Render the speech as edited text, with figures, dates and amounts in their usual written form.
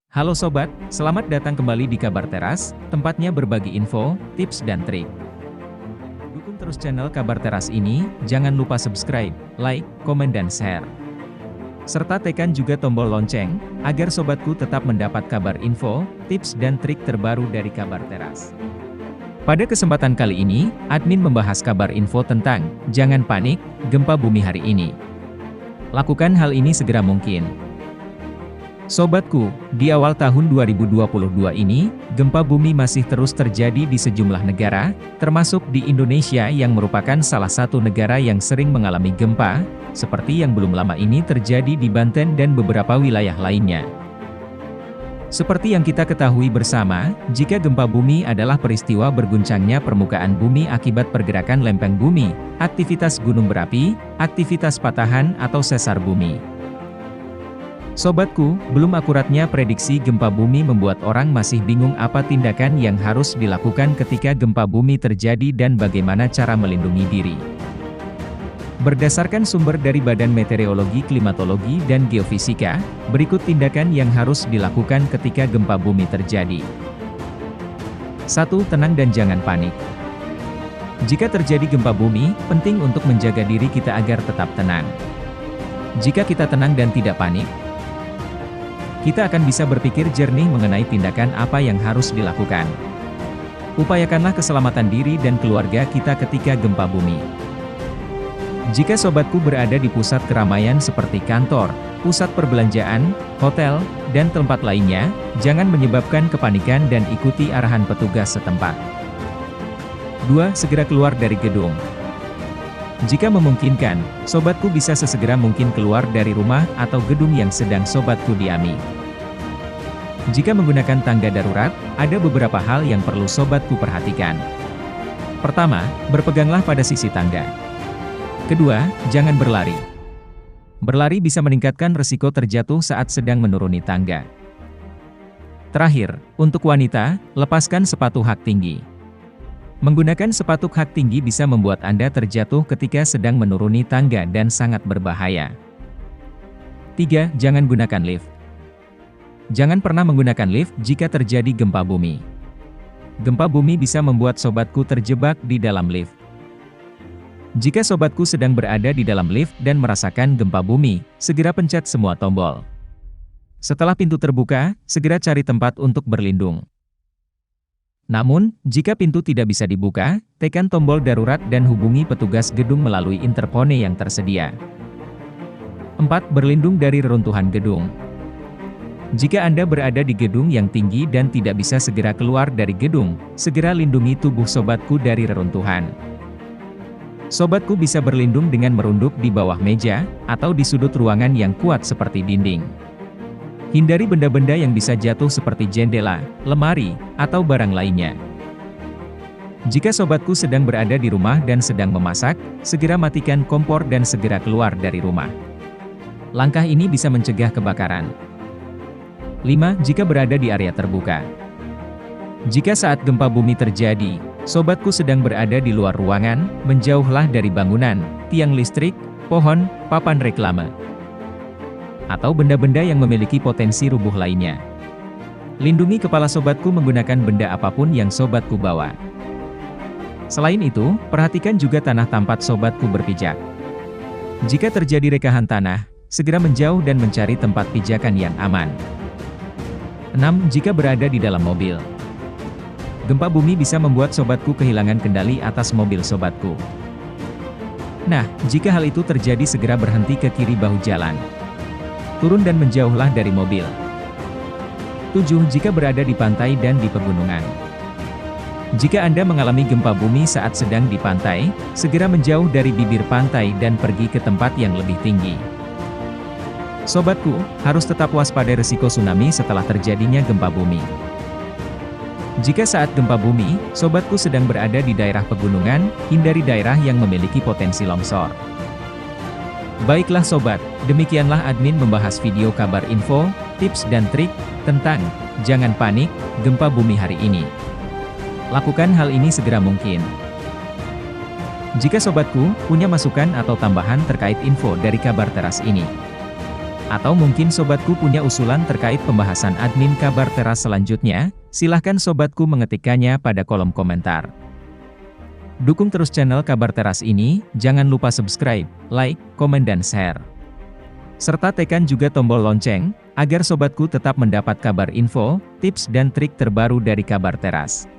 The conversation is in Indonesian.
Halo sobat, selamat datang kembali di Kabar Teras, tempatnya berbagi info, tips dan trik. Dukung terus channel Kabar Teras ini, jangan lupa subscribe, like, komen dan share. Serta tekan juga tombol lonceng, agar sobatku tetap mendapat kabar info, tips dan trik terbaru dari Kabar Teras. Pada kesempatan kali ini, admin membahas kabar info tentang, jangan panik, gempa bumi hari ini. Lakukan hal ini segera mungkin. Sobatku, di awal tahun 2022 ini, gempa bumi masih terus terjadi di sejumlah negara, termasuk di Indonesia yang merupakan salah satu negara yang sering mengalami gempa, seperti yang belum lama ini terjadi di Banten dan beberapa wilayah lainnya. Seperti yang kita ketahui bersama, jika gempa bumi adalah peristiwa berguncangnya permukaan bumi akibat pergerakan lempeng bumi, aktivitas gunung berapi, aktivitas patahan atau sesar bumi. Sobatku, belum akuratnya prediksi gempa bumi membuat orang masih bingung apa tindakan yang harus dilakukan ketika gempa bumi terjadi dan bagaimana cara melindungi diri. Berdasarkan sumber dari Badan Meteorologi, Klimatologi, dan Geofisika, berikut tindakan yang harus dilakukan ketika gempa bumi terjadi. 1. Tenang dan jangan panik. Jika terjadi gempa bumi, penting untuk menjaga diri kita agar tetap tenang. Jika kita tenang dan tidak panik, kita akan bisa berpikir jernih mengenai tindakan apa yang harus dilakukan. Upayakanlah keselamatan diri dan keluarga kita ketika gempa bumi. Jika sobatku berada di pusat keramaian seperti kantor, pusat perbelanjaan, hotel, dan tempat lainnya, jangan menyebabkan kepanikan dan ikuti arahan petugas setempat. 2. Segera keluar dari gedung. Jika memungkinkan, sobatku bisa sesegera mungkin keluar dari rumah atau gedung yang sedang sobatku diami. Jika menggunakan tangga darurat, ada beberapa hal yang perlu sobatku perhatikan. Pertama, berpeganglah pada sisi tangga. Kedua, jangan berlari. Berlari bisa meningkatkan risiko terjatuh saat sedang menuruni tangga. Terakhir, untuk wanita, lepaskan sepatu hak tinggi. Menggunakan sepatu hak tinggi bisa membuat Anda terjatuh ketika sedang menuruni tangga dan sangat berbahaya. 3. Jangan gunakan lift. Jangan pernah menggunakan lift jika terjadi gempa bumi. Gempa bumi bisa membuat sobatku terjebak di dalam lift. Jika sobatku sedang berada di dalam lift dan merasakan gempa bumi, segera pencet semua tombol. Setelah pintu terbuka, segera cari tempat untuk berlindung. Namun, jika pintu tidak bisa dibuka, tekan tombol darurat dan hubungi petugas gedung melalui interphone yang tersedia. 4. Berlindung dari reruntuhan gedung. Jika Anda berada di gedung yang tinggi dan tidak bisa segera keluar dari gedung, segera lindungi tubuh sobatku dari reruntuhan. Sobatku bisa berlindung dengan merunduk di bawah meja, atau di sudut ruangan yang kuat seperti dinding. Hindari benda-benda yang bisa jatuh seperti jendela, lemari, atau barang lainnya. Jika sobatku sedang berada di rumah dan sedang memasak, segera matikan kompor dan segera keluar dari rumah. Langkah ini bisa mencegah kebakaran. 5. Jika berada di area terbuka. Jika saat gempa bumi terjadi, sobatku sedang berada di luar ruangan, menjauhlah dari bangunan, tiang listrik, pohon, papan reklame, atau benda-benda yang memiliki potensi rubuh lainnya. Lindungi kepala sobatku menggunakan benda apapun yang sobatku bawa. Selain itu, perhatikan juga tanah tempat sobatku berpijak. Jika terjadi rekahan tanah, segera menjauh dan mencari tempat pijakan yang aman. 6. Jika berada di dalam mobil. Gempa bumi bisa membuat sobatku kehilangan kendali atas mobil sobatku. Nah, jika hal itu terjadi segera berhenti ke kiri bahu jalan. Turun dan menjauhlah dari mobil. 7. Jika berada di pantai dan di pegunungan. Jika Anda mengalami gempa bumi saat sedang di pantai, segera menjauh dari bibir pantai dan pergi ke tempat yang lebih tinggi. Sobatku, harus tetap waspada risiko tsunami setelah terjadinya gempa bumi. Jika saat gempa bumi, sobatku sedang berada di daerah pegunungan, hindari daerah yang memiliki potensi longsor. Baiklah sobat, demikianlah admin membahas video kabar info, tips dan trik, tentang, jangan panik, gempa bumi hari ini. Lakukan hal ini segera mungkin. Jika sobatku, punya masukan atau tambahan terkait info dari Kabar Teras ini, Atau mungkin sobatku punya usulan terkait pembahasan admin kabar teras selanjutnya? Silahkan sobatku mengetikkannya pada kolom komentar. Dukung terus channel Kabar Teras ini, jangan lupa subscribe, like, komen dan share. Serta tekan juga tombol lonceng, agar sobatku tetap mendapat kabar info, tips dan trik terbaru dari Kabar Teras.